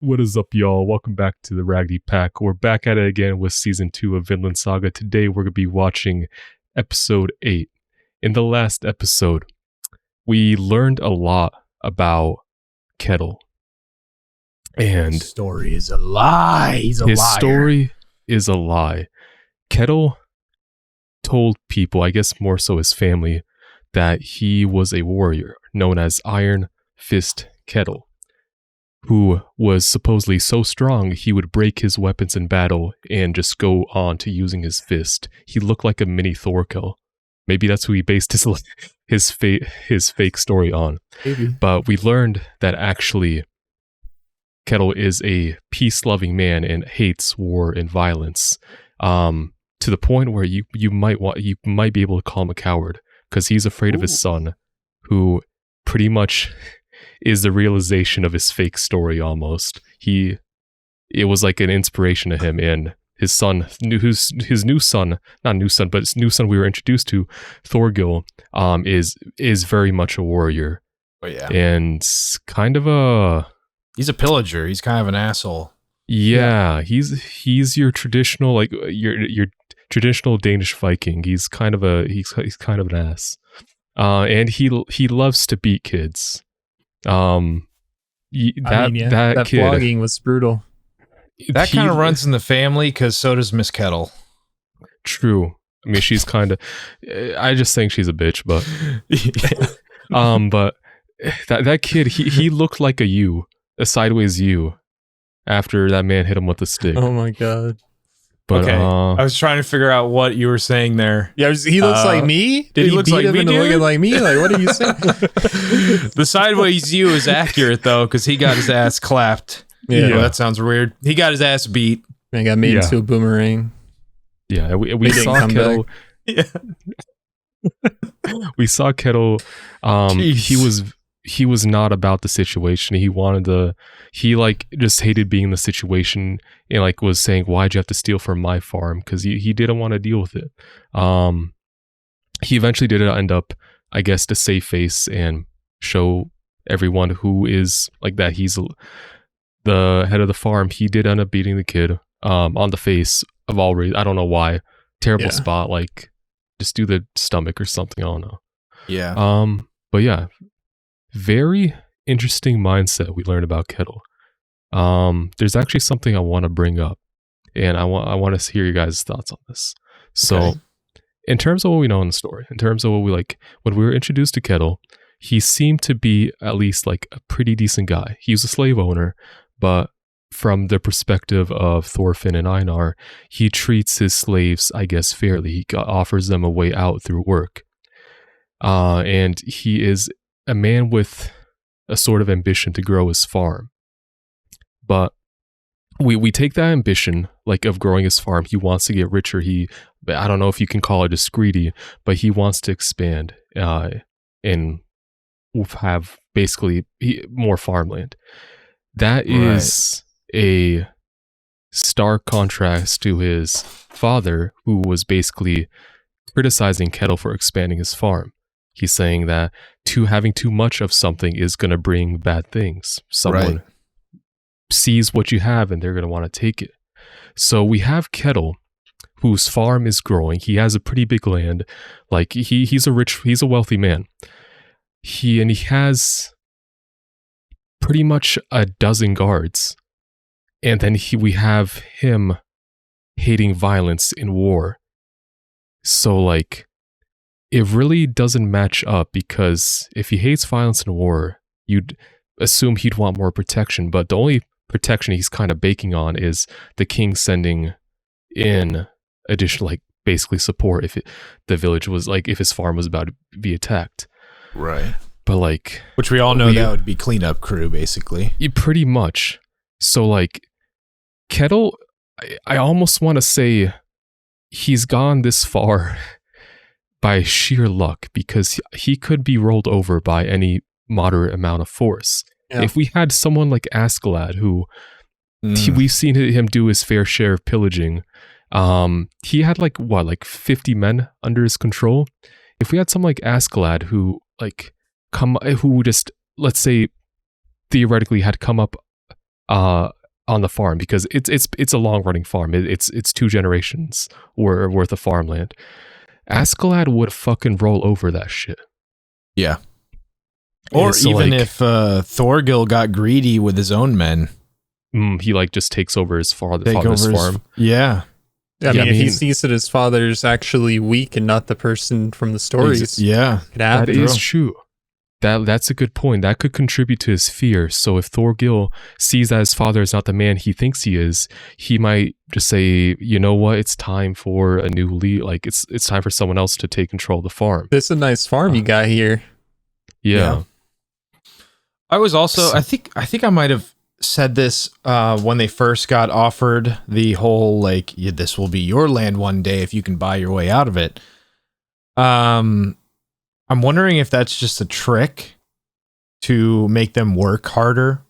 What is up, y'all? Welcome back to the Raggedy Pack. We're back at it again with Season 2 of Vinland Saga. Today, we're going to be watching Episode 8. In the last episode, we learned a lot about Kettle. And his story is a lie. He's a his liar. story is a lie. Kettle told people, I guess more so his family, that he was a warrior known as Iron Fist Kettle, who was supposedly so strong he would break his weapons in battle and just go on to using his fist. He looked like a mini Thorkel. Maybe that's who he based his fake story on. Maybe. But we learned that actually Kettle is a peace-loving man and hates war and violence, to the point where you might be able to call him a coward because he's afraid of his son, who pretty much is the realization of his fake story almost. It was like an inspiration to him, and his son, his new son we were introduced to, Thorgil, is very much a warrior. Oh yeah. And kind of He's a pillager. He's kind of an asshole. yeah. He's your traditional, like your traditional Danish Viking. He's kind of an ass. And he loves to beat kids. That kid, flogging was brutal. That kind of runs in the family because so does Miss Kettle. True. I mean, she's kind of. I just think she's a bitch, but. But that kid, he looked like a sideways U, after that man hit him with a stick. Oh my god. But, okay, I was trying to figure out what you were saying there. Yeah, he looks like me? Did he looks beat like him me, into dude? looking like me? Like, what are you saying? The sideways U is accurate though, because he got his ass clapped. Yeah. Well, that sounds weird. He got his ass beat. Man got made into a boomerang. Yeah, we They didn't saw come Kettle. Yeah. We saw Kettle. He was not about the situation. He just hated being in the situation, and like was saying, why'd you have to steal from my farm? Because he didn't want to deal with it. He eventually did end up, I guess, to save face and show everyone who is like that he's the head of the farm. He did end up beating the kid on the face of all reasons. I don't know why. Terrible spot, like just do the stomach or something. I don't know. Yeah. But yeah, very interesting mindset we learned about Kettle. There's actually something I want to bring up, and I want to hear your guys' thoughts on this. So, Okay. In terms of what we know in the story, in terms of what we like, when we were introduced to Kettle, he seemed to be at least like a pretty decent guy. He was a slave owner, but from the perspective of Thorfinn and Einar, he treats his slaves, I guess, fairly. He offers them a way out through work. And he is a man with a sort of ambition to grow his farm. But we take that ambition, like of growing his farm. He wants to get richer. I don't know if you can call it just greedy, but he wants to expand and have basically more farmland. That is a stark contrast to his father, who was basically criticizing Kettle for expanding his farm. He's saying that having too much of something is going to bring bad things. Someone sees what you have and they're going to want to take it. So we have Kettle, whose farm is growing. He has a pretty big land. Like he's a wealthy man. He has pretty much a dozen guards. And then we have him hating violence in war. So like, it really doesn't match up, because if he hates violence in war, you'd assume he'd want more protection. But the only protection he's kind of baking on is the king sending in additional, like, basically support if if his farm was about to be attacked. Right. But like, Which we all know that would be cleanup crew, basically. Pretty much. So like, Kettle, I almost want to say he's gone this far by sheer luck, because he could be rolled over by any moderate amount of force. Yeah. If we had someone like Askeladd, who we've seen him do his fair share of pillaging, he had like 50 men under his control. If we had someone like Askeladd who just, let's say, theoretically had come up on the farm, because it's a long running farm. It's 2 generations worth of farmland. Askeladd would fucking roll over that shit. Yeah. Or So, even like, if Thorgil got greedy with his own men. he like just takes over his father's farm. Yeah. I mean, if he sees that his father's actually weak and not the person from the stories. Yeah. That is true. That's a good point. That could contribute to his fear. So if Thorgil sees that his father is not the man he thinks he is, he might just say, you know what, it's time for a new lead. Like it's time for someone else to take control of the farm. This is a nice farm you got here. Yeah. I was also, I think I might have said this when they first got offered the whole, like, this will be your land one day if you can buy your way out of it. I'm wondering if that's just a trick to make them work harder,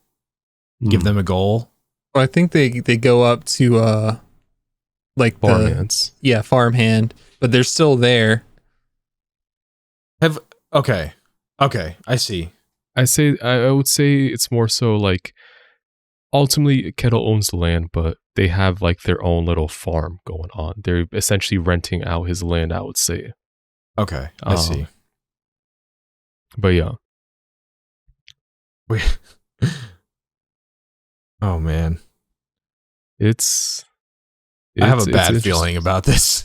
give them a goal. Well, I think they go up to like Farmhands. Farmhand, but they're still there. Okay, I see. I would say it's more so like ultimately Kettle owns the land, but they have like their own little farm going on. They're essentially renting out his land, I would say. Okay, I see. But yeah. Oh man. I have a bad feeling about this.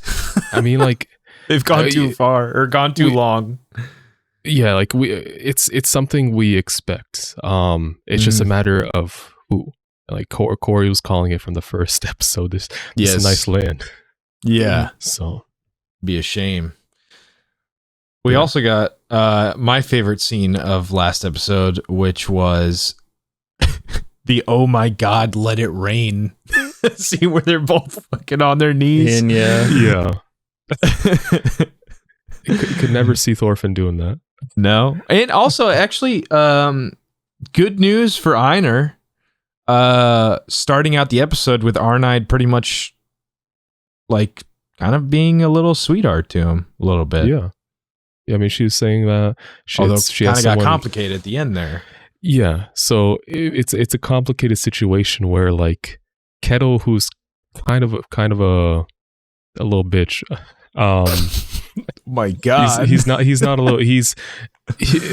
I mean, like, they've gone too far or gone too long. Yeah, like it's something we expect. It's just a matter of who. Like Corey was calling it from the first episode. This is a nice land. Yeah. So be a shame. We also got my favorite scene of last episode, which was the "oh my god, let it rain" scene where they're both fucking on their knees. And yeah. Could never see Thorfinn doing that. No. And also, actually, good news for Einar. Starting out the episode with Arnheid pretty much like kind of being a little sweetheart to him a little bit. Yeah. I mean, she was saying that she kind of got complicated at the end there. Yeah, so it's a complicated situation where like Kettle, who's kind of a little bitch. My God, he's not a little.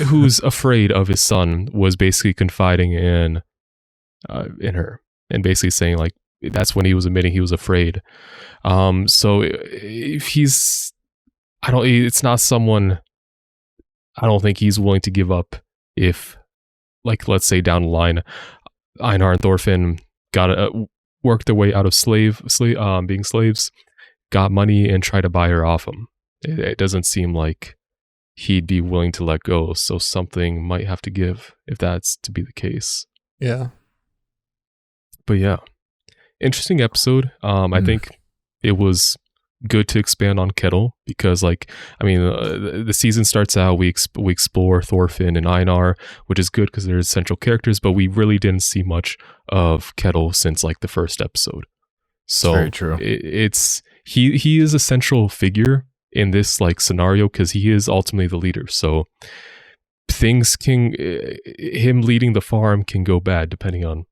Who's afraid of his son, was basically confiding in her and basically saying like that's when he was admitting he was afraid. So if he's, it's not someone I don't think he's willing to give up if, like, let's say down the line, Einar and Thorfinn got worked their way out of being slaves, got money and try to buy her off him. It doesn't seem like he'd be willing to let go. So something might have to give if that's to be the case. Yeah. But yeah, interesting episode. I think it was good to expand on Kettle because, like, I mean, the season starts out, we explore Thorfinn and Einar, which is good because they're essential characters, but we really didn't see much of Kettle since like the first episode. So very true. He is a central figure in this like scenario because he is ultimately the leader. So him leading the farm can go bad depending on,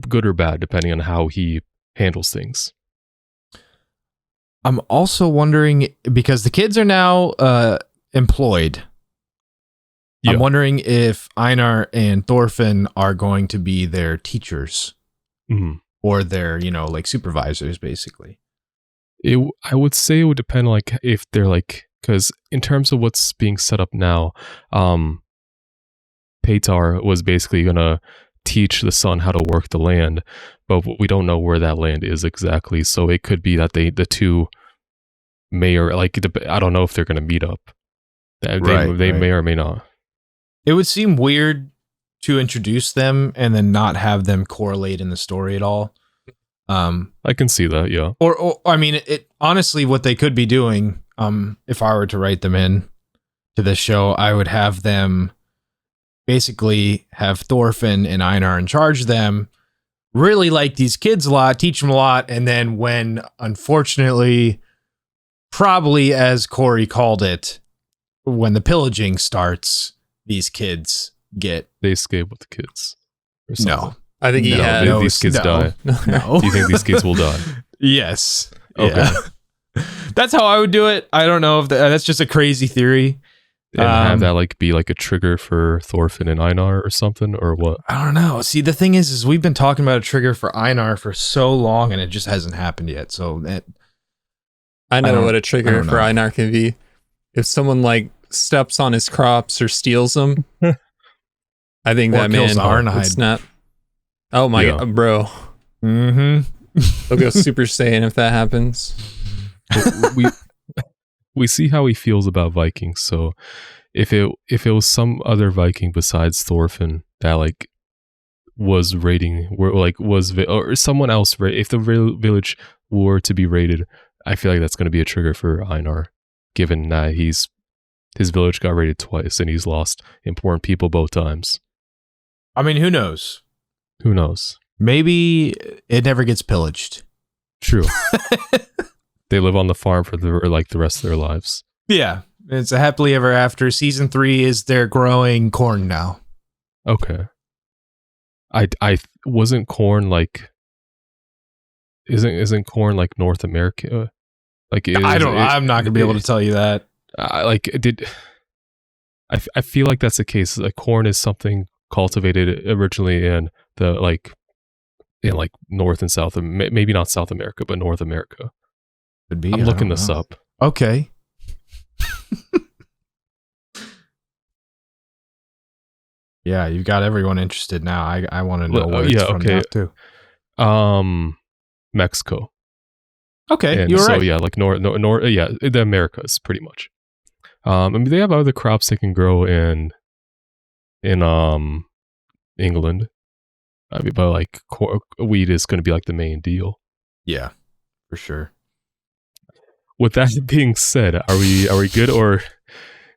good or bad depending on how he handles things. I'm also wondering, because the kids are now employed. Yeah. I'm wondering if Einar and Thorfinn are going to be their teachers or their, like supervisors, basically. I would say it would depend, like, if they're like, because in terms of what's being set up now, Petar was basically going to teach the son how to work the land, but we don't know where that land is exactly. So it could be that the two may, or like, I don't know if they're going to meet up. They may or may not. It would seem weird to introduce them and then not have them correlate in the story at all. I can see that, yeah. Or I mean, it honestly, what they could be doing, if I were to write them in to this show, I would have them basically have Thorfinn and Einar in charge of them, really like these kids a lot, teach them a lot, and then when, unfortunately, probably as Corey called it, when the pillaging starts, these kids they escape with the kids. No. I think he No, had. no, these kids no. die. No. Do you think these kids will die? Yes. Okay. Yeah. That's how I would do it. I don't know if that's just a crazy theory. And have that like be like a trigger for Thorfinn and Einar or something, or what? I don't know. See, the thing is we've been talking about a trigger for Einar for so long, and it just hasn't happened yet. So I know what a I trigger don't for know. Einar can be. If someone like steps on his crops or steals them, I think Or that man kills Arnheid. would snap. Oh my Yeah. god, bro. Mm-hmm. He'll go Super Saiyan if that happens. We see how he feels about Vikings. So if it was some other Viking besides Thorfinn that like was raiding, or someone else, if the village were to be raided, I feel like that's going to be a trigger for Einar, given that his village got raided twice and he's lost important people both times. I mean, who knows? Who knows? Maybe it never gets pillaged. True. They live on the farm for the rest of their lives. Yeah. It's a happily ever after. Season 3 is they're growing corn now. Okay. I wasn't corn like isn't corn like North America? Like I'm not gonna be able to tell you that. I feel like that's the case. Like corn is something cultivated originally in North and South, maybe not South America, but North America. Could be. I'm looking this up. Okay. Yeah, you've got everyone interested now. I want to know where it's from now too. Mexico. Okay, And you're so right. yeah, like the Americas pretty much. I mean, they have other crops they can grow in England. I mean, but like wheat is going to be like the main deal. Yeah, for sure. With that being said, are we good, or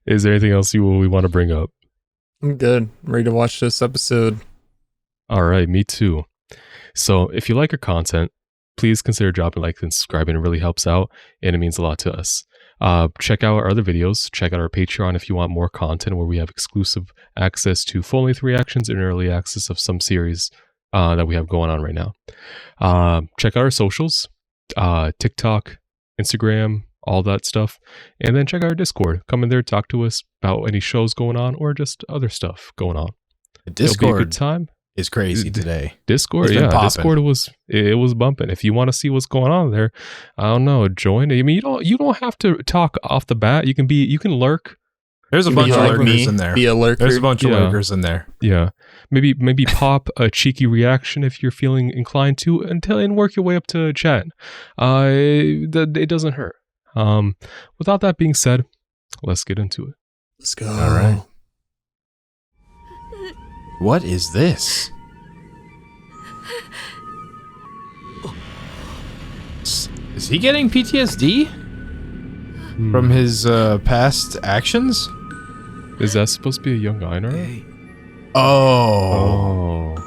is there anything else we want to bring up? I'm good. I'm ready to watch this episode. All right, me too. So if you like our content, please consider dropping a like and subscribing. It really helps out, and it means a lot to us. Check out our other videos. Check out our Patreon if you want more content where we have exclusive access to full-length reactions and early access of some series that we have going on right now. Check out our socials, TikTok, Instagram, all that stuff. And then check out our Discord. Come in there, talk to us about any shows going on or just other stuff going on. The It'll be a Discord good time. is crazy today. Discord, It's been yeah, popping. Discord was bumping. If you want to see what's going on there, I don't know, join. I mean, you don't have to talk off the bat. You can lurk. There's a Be bunch of like lurkers me, in there. Be a lurker. There's a bunch of Yeah. lurkers in there. Yeah, maybe pop a cheeky reaction if you're feeling inclined to, and work your way up to chat. It doesn't hurt. Without that being said, let's get into it. Let's go. All right. What is this? Is he getting PTSD from his past actions? Is that supposed to be a young Einar? Oh. Oh.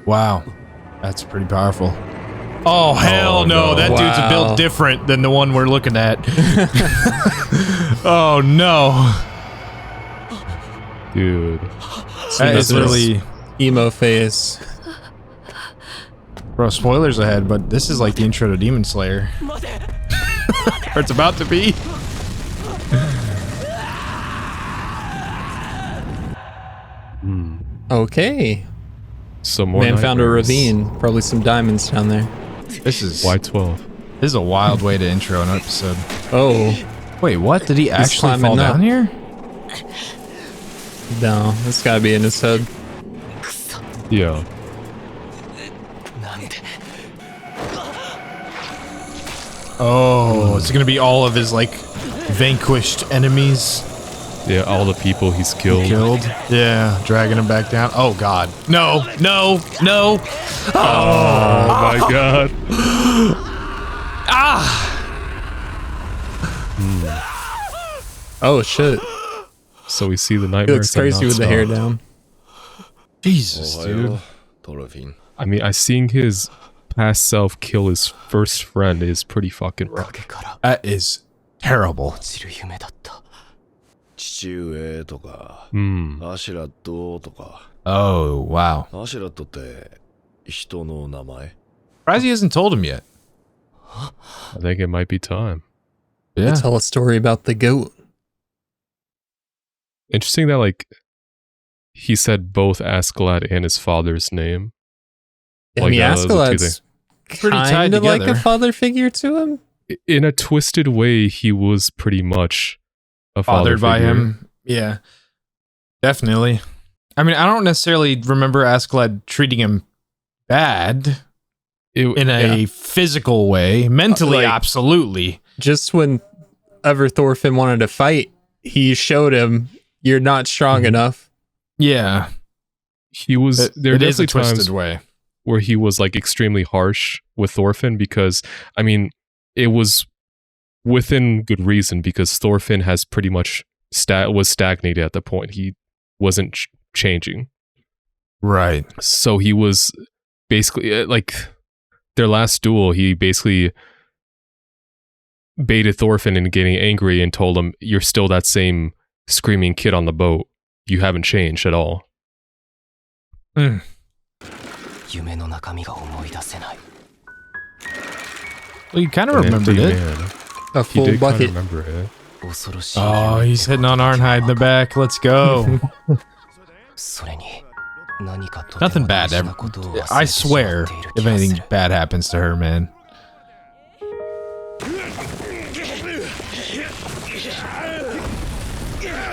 Wow. That's pretty powerful. Oh, hell no. no. That dude's Wow. built different than the one we're looking at. Oh, no. Dude. That is this literally... emo face. Bro, spoilers ahead, but this is like the intro to Demon Slayer. Or it's about to be. Okay. Some more Man found a nightmares. ravine. Probably some diamonds down there. This is Y12. this is a wild way to intro an episode. Oh. Wait, what? Did he actually climbing fall up. down here? No. That's gotta be in his head. Yeah. Oh, it's gonna be all of his like vanquished enemies Yeah, all the people he's killed. Yeah, dragging him back down. Oh God, no, no, no! Oh my god. Oh shit. So we see the He nightmares. looks crazy with the hair down. Jesus, dude. I mean, I seeing his past self kill his first friend is pretty fucking rough. That is terrible. 父上とか Hmm. アシュラどうとか Oh, wow. アシュラットって人の名前? Surprised he hasn't told him yet. I think it might be time. Yeah. They tell a story about the goat. Interesting that, like, he said both Askeladd and his father's name. I mean, those are two Askeladd's Pretty tied kind of like together. a father figure to him. In a twisted way, he was pretty much a father Fathered by figure. him. Yeah. Definitely. I mean, I don't necessarily remember Askeladd treating him bad in a physical way. Mentally, Like- absolutely. Just whenever Thorfinn wanted to fight, he showed him, you're not strong enough. Yeah. He was. There are It is a definitely twisted times way. where he was like extremely harsh with Thorfinn because, I mean, it was within good reason because Thorfinn has pretty much was stagnated at the point. He wasn't changing. Right. So he was basically like their last duel. He basically baited Thorfinn into getting angry and told him, "You're still that same screaming kid on the boat. You haven't changed at all." Mm. 夢の中身が思い出せない Well, you kind of An remembered empty it. man. A He full did kind of bucket. remember it. 恐ろしい Oh, he's hitting on Arnhide in the back. Let's go. それに何かとても Nothing bad 大事 ever. なことを忘れて I しまってい swear, る気 if がす anything る bad happens to her, man.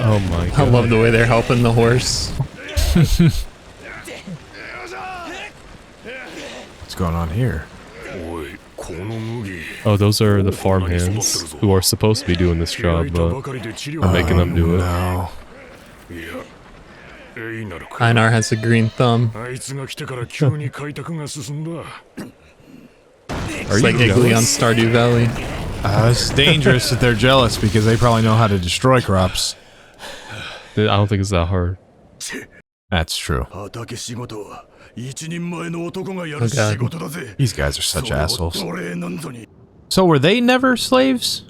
Oh my I god. love the way they're helping the horse. What's going on here? Oh, those are the farmhands who are supposed to be doing this job, but making them do it. No. Einar has a green thumb. Are It's you like Iggly on jealous? Stardew Valley. It's dangerous if they're jealous because they probably know how to destroy crops. I don't think it's that hard. That's true. 畑仕事は一人前の男がや Oh る God. 仕事だぜ。 These guys are such それを assholes. 奴隷なんぞに So were they never slaves?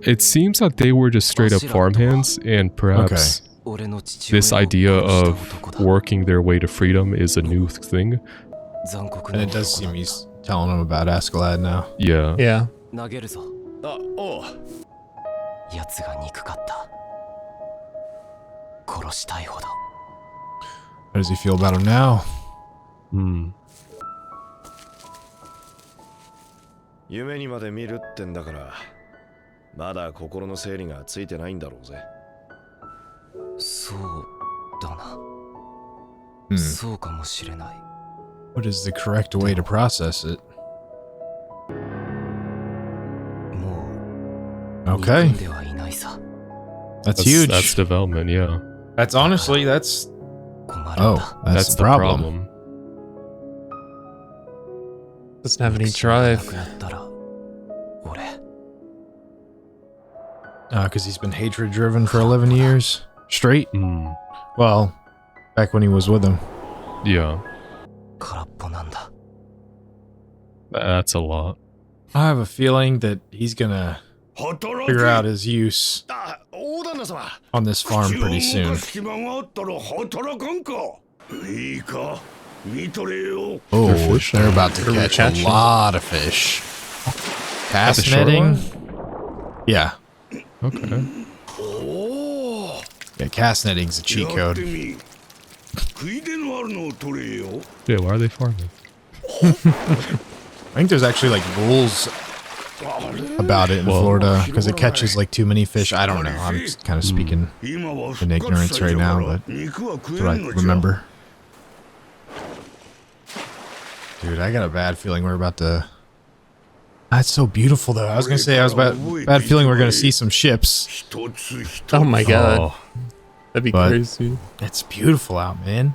It seems that they were just straight up farmhands, and perhaps 俺の父親 this を idea 殺した of 男だ working their way to freedom is a new thing. 残酷 And な it does 男 seem だ he's telling them about Askeladd now. Yeah. Yeah. 投げるぞあ、おう。奴が憎かった殺したいほど How does he feel about him now? Hmm. 夢にまで見るってんだから、まだ心の整理がついてないんだろうぜ。そうだな、 Hmm. そうかもしれない What is the correct way to process it? もう Okay. 憎んではいないさ That's That's, huge. that's development, yeah. That's honestly, that's... 困るん Oh, だ that's the problem. Doesn't have any 憎しみがな drive. くなったら俺 Because he's been hatred driven for 11 years straight. Hmm. Well, back when he was with him. Yeah. 空っぽなんだ That's a lot. I have a feeling that he's gonna 働 figure out his use あ、大旦那様。 on this farm pretty 口を動 soon. かす暇があったら働かんか。いいか、見とれよ。 Oh, They're fishing. they're about to They're catch a catching. lot of fish. At the Cast netting. shoreline? Yeah. Okay. おお。 Yeah, cast netting's a cheat やっ code. てみ。食い出のあるのを取れよ。 Yeah, why are they farming? I think there's actually like rules about it in Well- Florida because it catches like too many fish. I don't know. I'm just kind of speaking 今は in ignorance right now, but 肉は食え that's what I んのじゃ。 remember. Dude, I got a bad feeling we're about to. That's so beautiful, though. I was gonna say I was bad feeling we're gonna see some ships. 一つ一つ Oh my god. Oh, That'd be But- crazy. It's beautiful out, man.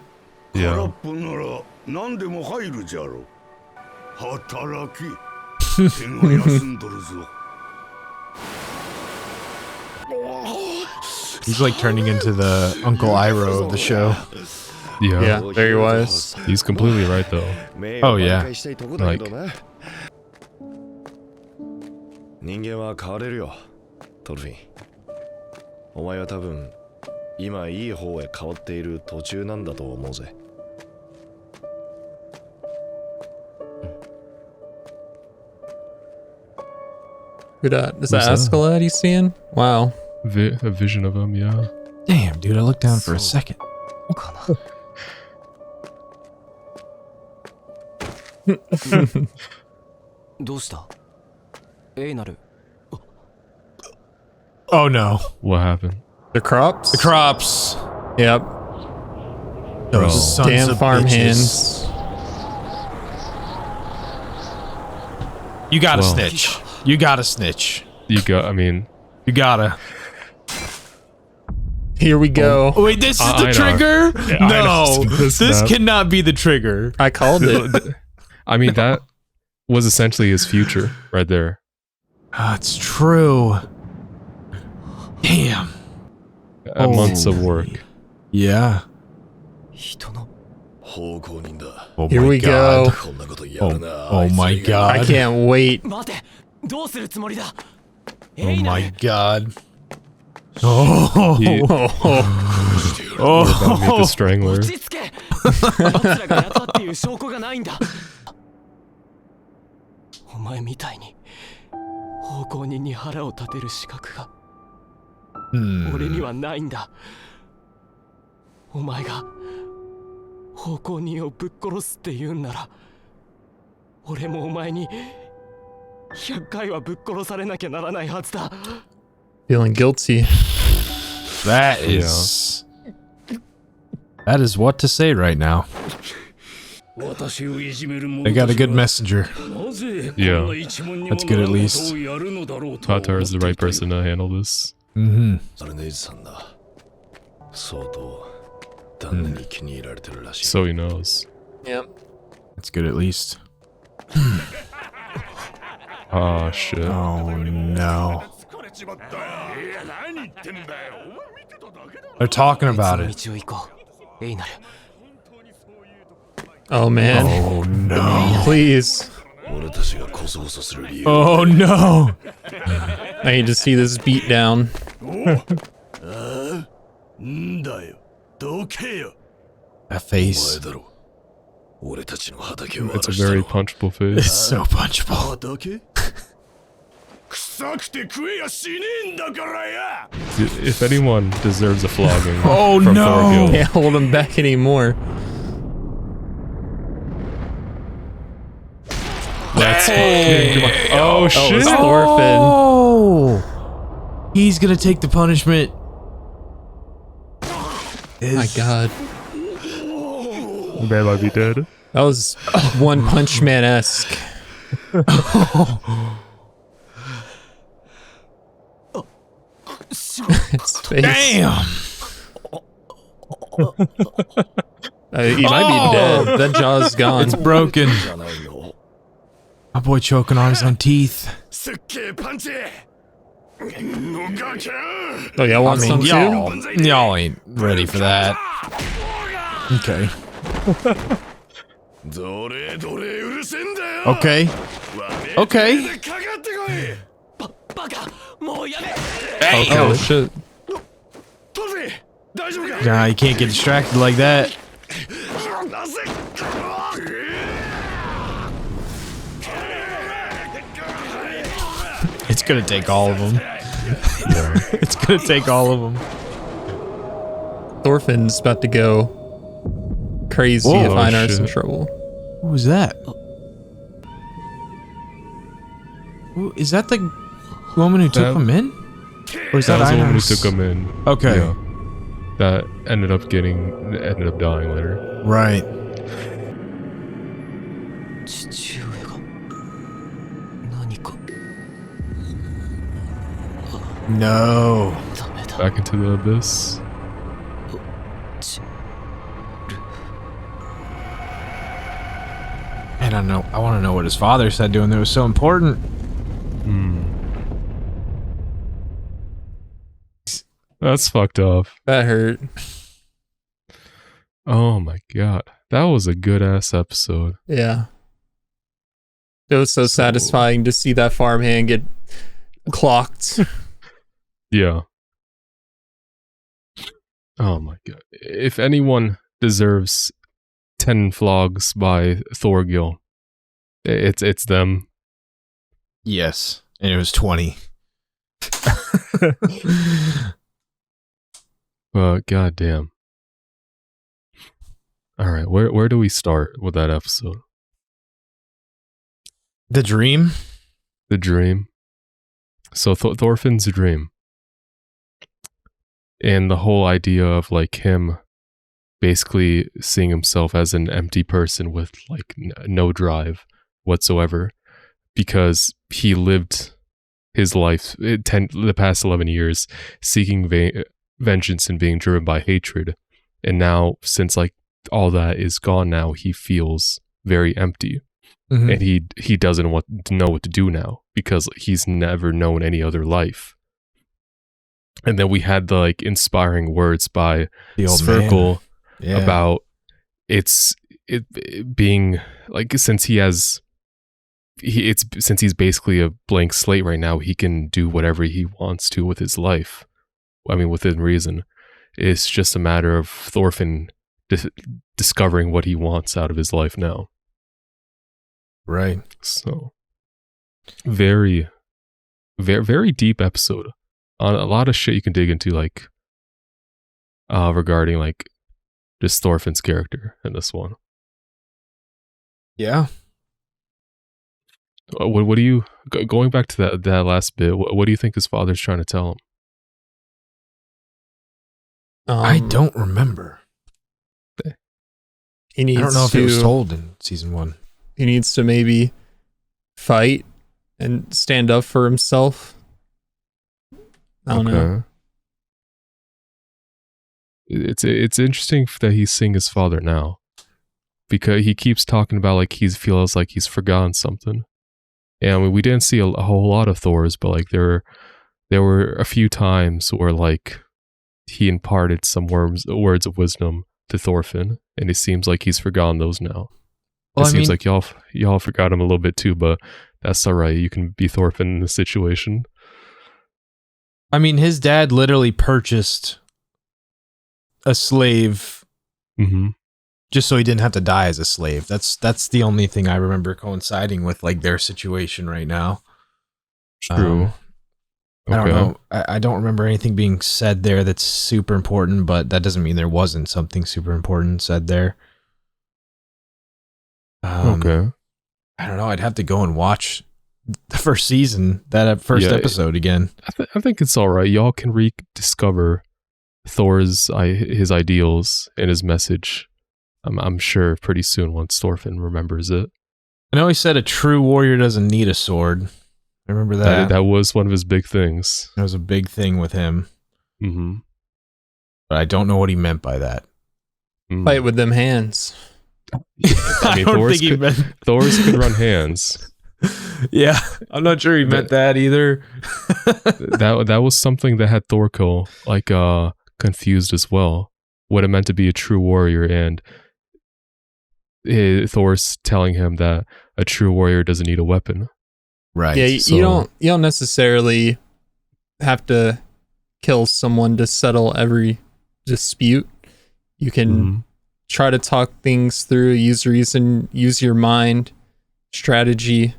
空 yeah. っぽなら何でも入るじゃろ。働き。手が休んどるぞ。 He's like turning into the Uncle Iroh of the show. Yeah. Yeah, very wise. He's completely right, though. Oh, yeah. したいとこだけどな。人間は変われるよ、トルフィン。お前は多分今いい方へ変わっている途中なんだと思うぜ。Who that? Is that Who's that? Askeladd he's seeing? Wow. A vision of him, yeah. Damn, dude, I looked down for a second. かな。どうしたエイナル。 Oh no. What happened? The crops? The crops. Yep. Those Bro. sons Damn of farm bitches. hands. You gotta Well. snitch. You gotta snitch. You gotta. You gotta. Here we go. Oh, wait, this is the Einar. trigger? Yeah, No, Einar. this cannot be the trigger. I called it. I mean, that was essentially his future right there. That's true. Damn. Months of work. Yeah. 人の。 奉公人だ。 Oh Here my we God. go. こんなことやるな。 Oh my God. I can't wait. 待てどうするつもりだ Oh エイナ my ル God. Oh. He, Oh, we're about to meet the strangler. 落ち着け奴らがやったっていう証拠がないんだお前みたいに奉公人に腹を立てる資格が Hmm. 俺にはないんだお前が奉公人をぶっ殺すって言うんなら俺もお前に100回はぶっ殺されなきゃならないはずだ feeling guilty. That is what to say right now. They got a good messenger. Yeah. That's good at least. Tatar is the right person to handle this. Mm-hmm. アルネイズさんだ。相当旦那に気に入られてるらしい。 So he knows. Yep. That's good at least. Ah, shit. Oh no. They're talking about it. 道を行こうエイナル Oh man. Oh no. Please. 俺たちがコソコソする理由。 Oh no. I need to see this beat down. んだよ。どけよ。 That お face. 前だろ。俺たちの畑を It's a 荒らした very の。 punchable It's face. so punchable. 畑臭くて食えやしねえんだからや。 If anyone deserves a flogging Oh, from no. Thorgil, Can't hold him back anymore. that's Hey. fucking- Oh, shit! it's Thorfinn. Oh. He's gonna take the punishment. My God. Man might be dead. That was One Punch Man-esque. His face. Damn. He might be dead. That jaw's gone. It's broken. じゃないの。 My boy choking on his own teeth. すっげえパンチ。のガキャー。 Oh, y'all want some too? y'all ain't ready for that. Okay. どれどれうるせえんだよ。 Okay. わめ Okay. でかかってこい。バカもうやめ Oh, shit. トフィー大丈夫か。 Nah, you can't get distracted like that. なぜ。 It's gonna take all of them. It's gonna take all of them. Thorfinn's about to go crazy Whoa, if Einar's in shit. trouble. Who was that? Is that the woman who took That- him in? Or is That that, was the one who Einar's? took him in. Okay. Yeah. That ended up dying later. Right. 父上が何か No. ダメだ Back into the abyss. I don't know. I want to know what his father said to him that was so important. That's fucked up. That hurt. Oh my god. That was a good ass episode. Yeah. It was so satisfying to see that farmhand get clocked. Yeah. Oh my god. If anyone deserves 10 flogs by Thorgil, it's them. Yes. And it was 20. Goddamn. All right, where do we start with that episode? The dream? The dream. So Thorfinn's dream. And the whole idea of like him basically seeing himself as an empty person with like no drive whatsoever, because he lived his life the past 11 years seeking vengeance and being driven by hatred, and now since like all that is gone now, he feels very empty. Mm-hmm. And he doesn't know what to do now because he's never known any other life. And then we had the like inspiring words by The old Sverkel man. about it being like, since he's basically a blank slate right now, he can do whatever he wants to with his life. I mean, within reason. It's just a matter of Thorfinn discovering what he wants out of his life now. Right. So very, very, very deep episode on a lot of shit you can dig into, like regarding like just Thorfinn's character in this one. Yeah. What do you, going back to that last bit, what do you think his father's trying to tell him? I don't remember. He needs I don't know if to, it was told in season 1. He needs to maybe fight and stand up for himself. I don't know. It's interesting that he's seeing his father now, because he keeps talking about like he feels like he's forgotten something. And I mean, we didn't see a whole lot of Thor's, but like there were a few times where like he imparted some words of wisdom to Thorfinn, and it seems like he's forgotten those now. Well, it seems like y'all forgot him a little bit too, but that's all right. You can be Thorfinn in this situation. I mean, his dad literally purchased a slave just so he didn't have to die as a slave. That's the only thing I remember coinciding with like their situation right now. True. I don't know. I don't remember anything being said there that's super important, but that doesn't mean there wasn't something super important said there. Okay. I don't know. I'd have to go and watch the first season, that first episode again. I think it's all right. Y'all can rediscover Thor's his ideals and his message. I'm sure pretty soon once Thorfinn remembers it. I know he said a true warrior doesn't need a sword. I remember that. That was one of his big things. That was a big thing with him. Mm-hmm. But I don't know what he meant by that. Fight with them hands. I mean, Thor's could run hands. Yeah, I'm not sure he meant that either. that was something that had Thorkel like confused as well. What it meant to be a true warrior, and Thor's telling him that a true warrior doesn't need a weapon. Right. Yeah, you don't necessarily have to kill someone to settle every dispute. You can try to talk things through, use reason, use your mind, strategy.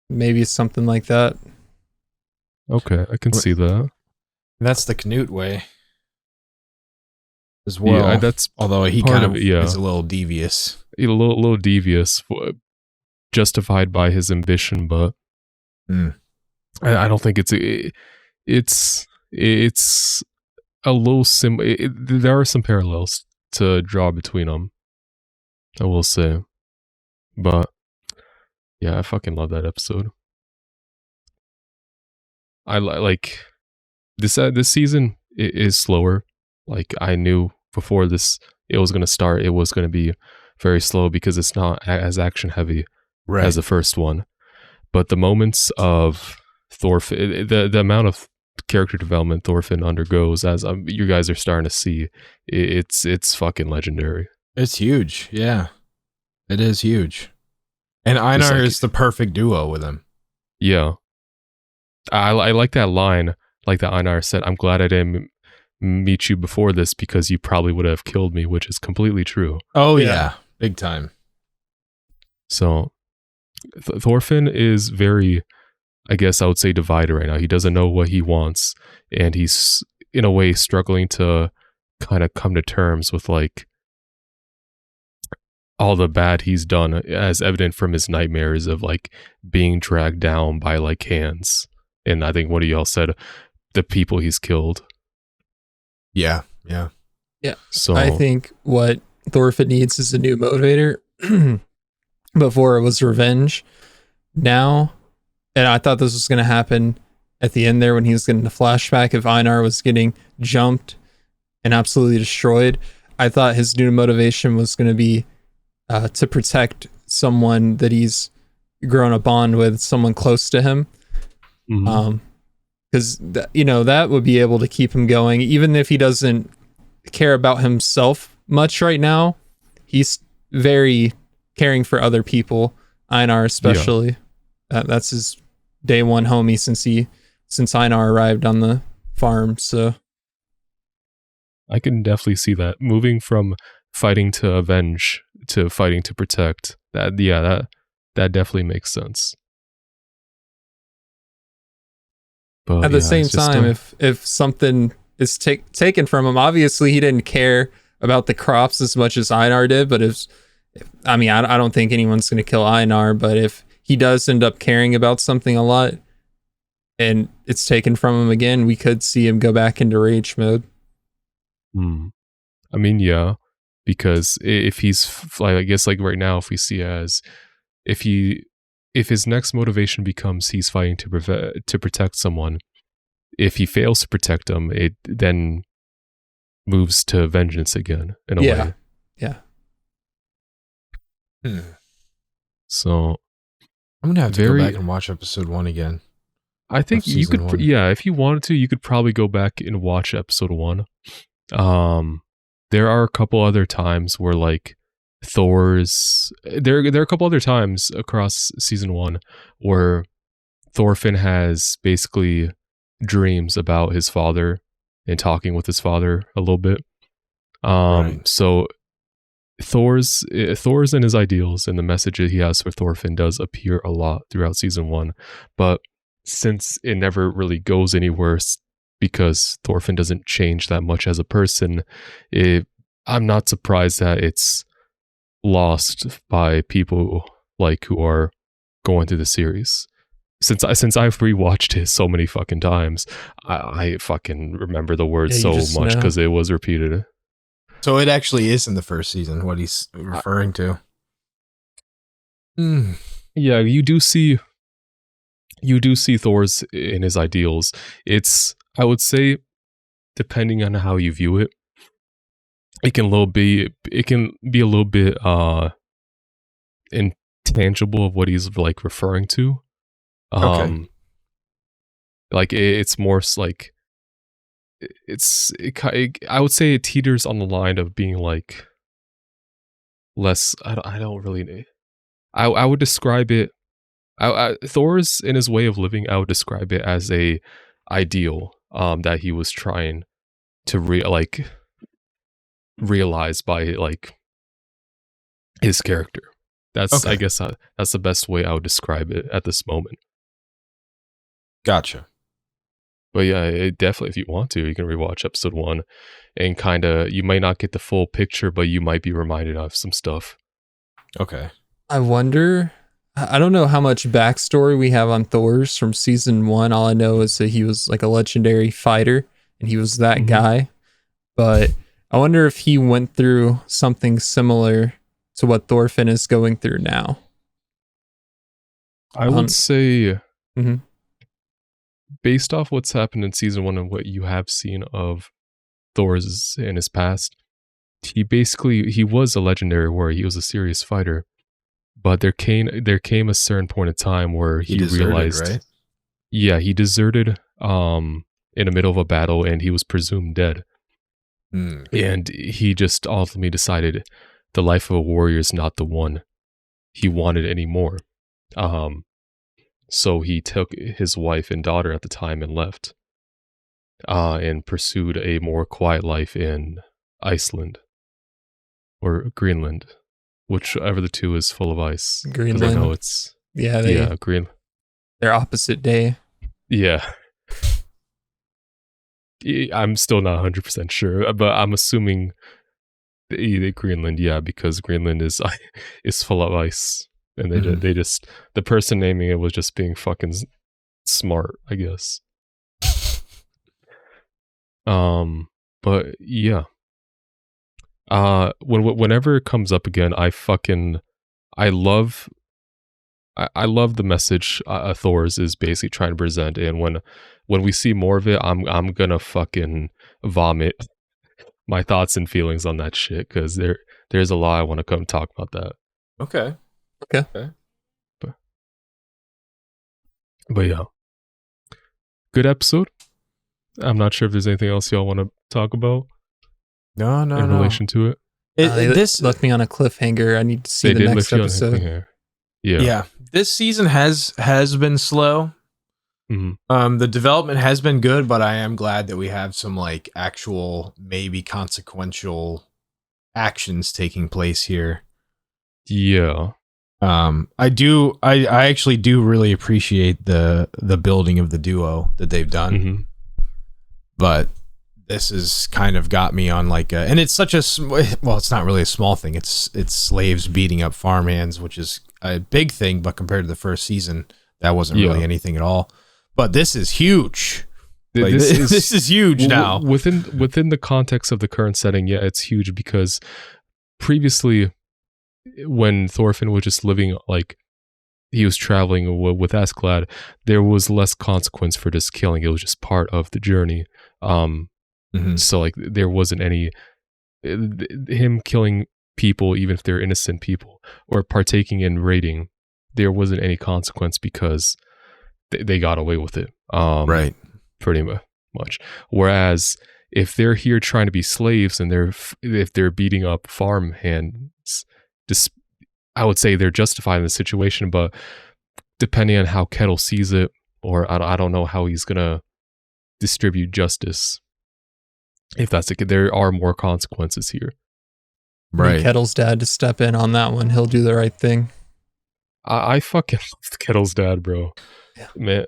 Maybe something like that. Okay, I can see that. That's the Canute way as well. Yeah, that's although he kind of is a little devious. A little devious, justified by his ambition, but I don't think it's a little there are some parallels to draw between them, I will say. But yeah, I fucking love that episode. I like this season is slower. Like I knew before it was going to start, it was going to be very slow because it's not as action heavy as the first one. But the moments of Thorfinn, the amount of character development Thorfinn undergoes, as you guys are starting to see, it's fucking legendary. It's huge. Yeah, it is huge. And Einar is the perfect duo with him. Yeah. I like that line, like that Einar said, "I'm glad I didn't meet you before this because you probably would have killed me," which is completely true. Oh, yeah. Big time. So Thorfinn is very I guess I would say divided right now. He doesn't know what he wants, and he's in a way struggling to kind of come to terms with like all the bad he's done, as evident from his nightmares of like being dragged down by like hands. And I think one of y'all said the people he's killed. Yeah. So I think what Thorfinn needs is a new motivator. Before it was revenge. Now, and I thought this was going to happen at the end there when he was getting the flashback, if Einar was getting jumped and absolutely destroyed. I thought his new motivation was going to be to protect someone that he's grown a bond with, someone close to him. Because that would be able to keep him going, even if he doesn't care about himself much right now. He's very caring for other people, Einar especially. That's his day one homie since Einar arrived on the farm. So I can definitely see that moving from fighting to avenge to fighting to protect. That definitely makes sense. But at the same time, if something is taken from him, obviously he didn't care about the crops as much as Einar did. But I don't think anyone's going to kill Einar. But if he does end up caring about something a lot, and it's taken from him again, we could see him go back into rage mode. I mean, yeah, because if he's like, I guess like right now, if we see as if his next motivation becomes he's fighting to protect someone, if he fails to protect them, it then moves to vengeance again in a way. Yeah. So I'm gonna have to go back and watch episode 1 again. I think you could, if you wanted to, you could probably go back and watch episode 1. There are a couple other times where like there are a couple other times across season 1 where Thorfinn has basically dreams about his father and talking with his father a little bit. So Thor's and his ideals and the message that he has for Thorfinn does appear a lot throughout season 1, but since it never really goes anywhere because Thorfinn doesn't change that much as a person, I'm not surprised that it's lost by people like who are going through the series. Since I've rewatched it so many fucking times, I fucking remember the words so much because it was repeated. So it actually is in the first season what he's referring to. Yeah, you do see Thor's in his ideals. It's, I would say, depending on how you view it, it can be a little bit intangible of what he's like referring to. Like it's more like I would say it teeters on the line of being like less. I don't really. I would describe it. Thor's in his way of living, I would describe it as a ideal that he was trying to realize by like his character. That's I guess that's the best way I would describe it at this moment. Gotcha. But yeah, definitely, if you want to, you can rewatch episode 1 and kind of, you might not get the full picture, but you might be reminded of some stuff. Okay. I wonder, I don't know how much backstory we have on Thor's from season 1. All I know is that he was like a legendary fighter and he was that guy. But I wonder if he went through something similar to what Thorfinn is going through now. I would say, based off what's happened in season 1 and what you have seen of Thor's in his past, he was a legendary warrior. He was a serious fighter. But there came a certain point in time where he realized, right? Yeah, he deserted in the middle of a battle and he was presumed dead. And he just ultimately decided the life of a warrior is not the one he wanted anymore. So he took his wife and daughter at the time and left, and pursued a more quiet life in Iceland or Greenland, whichever the two is full of ice. Greenland. I know it's Greenland. their opposite day. Yeah. I'm still not 100% sure, but I'm assuming the Greenland, yeah, because Greenland is is full of ice, and they just the person naming it was just being fucking smart, I guess. But yeah. Whenever it comes up again, I love the message Thor's is basically trying to present, and when we see more of it, I'm gonna fucking vomit my thoughts and feelings on that shit, because there's a lot I want to come talk about that. Okay. But yeah, good episode. I'm not sure if there's anything else y'all want to talk about No. in relation to it. This left me on a cliffhanger. I need to see They the did next lift you on episode. here. Yeah. yeah, this season has been slow. Mhm. The development has been good, but I am glad that we have some like actual, maybe consequential actions taking place here. Yeah. I actually do really appreciate the building of the duo that they've done. Mhm. But this has kind of got me on like and it's such a well, it's not really a small thing. It's slaves beating up farmhands, which is a big thing, but compared to the first season, that wasn't really anything at all. But this is huge. Like, this is huge now. Within the context of the current setting, yeah, it's huge, because previously, when Thorfinn was just living, like, he was traveling with Askeladd, there was less consequence for just killing. It was just part of the journey. So like there wasn't any him killing people, even if they're innocent people, or partaking in raiding, there wasn't any consequence because they got away with it. Right. Pretty much. Whereas if they're here trying to be slaves and if they're beating up farm hands, just, I would say they're justified in the situation, but depending on how Kettle sees it, or I don't know how he's gonna distribute justice. If that's the case, there are more consequences here. Right. Kettle's dad to step in on that one. He'll do the right thing. I fucking love Kettle's dad, bro. Yeah. Man.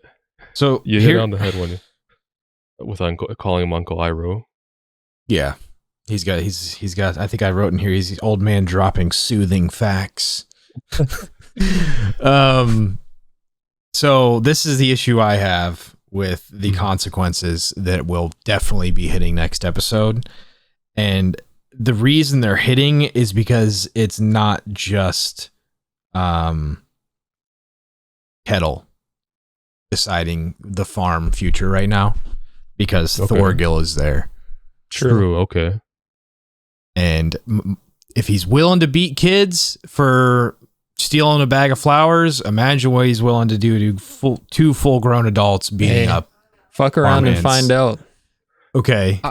So you hit on the head with calling him Uncle Iroh. Yeah. He's got I think I wrote in here, he's the old man dropping soothing facts. So this is the issue I have with the consequences that will definitely be hitting next episode. And the reason they're hitting is because it's not just Kettle deciding the farm future right now, because Thorgil is there. True. Okay. And if he's willing to beat kids for stealing a bag of flowers, imagine what he's willing to do to two full-grown adults beating up. Fuck around and find out. Okay.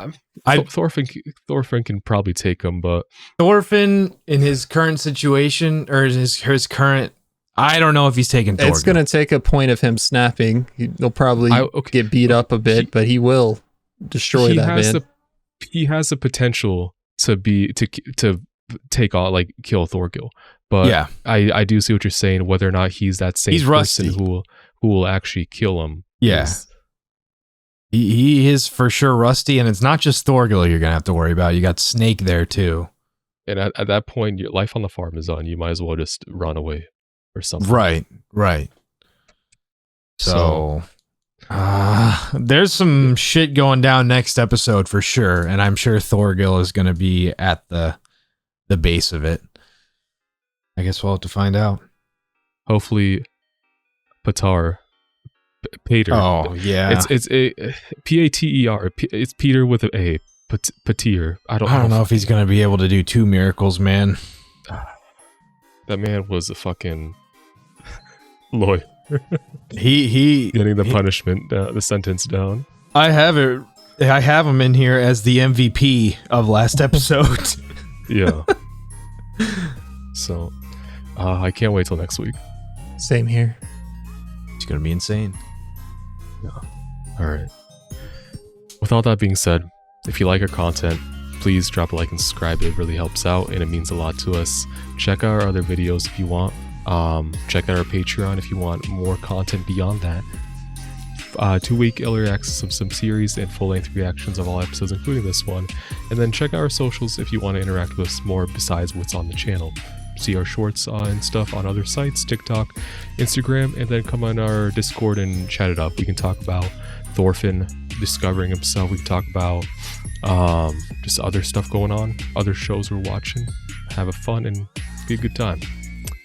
Thorfinn can probably take him, but Thorfinn in his current situation, or his current, I don't know if he's taking Thorgil. It's going to take a point of him snapping. He'll probably get beat up a bit, but he will destroy that man. He has the potential to take on, like, kill Thorgil. But yeah, I do see what you're saying. Whether or not he's that same person who will actually kill him. Yeah, he is for sure rusty, and it's not just Thorgil you're gonna have to worry about. You got Snake there too. And at that point, your life on the farm is on. You might as well just run away or something. Right. So there's some shit going down next episode for sure, and I'm sure Thorgil is gonna be at the base of it. I guess we'll have to find out. Hopefully, Pater. Oh yeah, it's a Pater. It's Peter with an A. Pater. I don't know if he's gonna be able to do two miracles, man. That man was a fucking lawyer. he getting the punishment, the sentence down. I have him in here as the MVP of last episode. Yeah. So, I can't wait till next week. Same here. It's gonna be insane. Yeah. All right. With all that being said, if you like our content, please drop a like and subscribe. It really helps out and it means a lot to us. Check out our other videos if you want. Check out our Patreon if you want more content beyond that. 2-week early access of some series and full-length reactions of all episodes, including this one. And then check out our socials if you want to interact with us more besides what's on the channel. See our shorts and stuff on other sites, TikTok, Instagram, and then come on our Discord and chat it up. We can talk about Thorfinn discovering himself. We can talk about just other stuff going on, other shows we're watching. Have a fun and be a good time.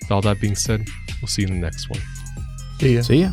With all that being said, we'll see you in the next one. See ya. See ya.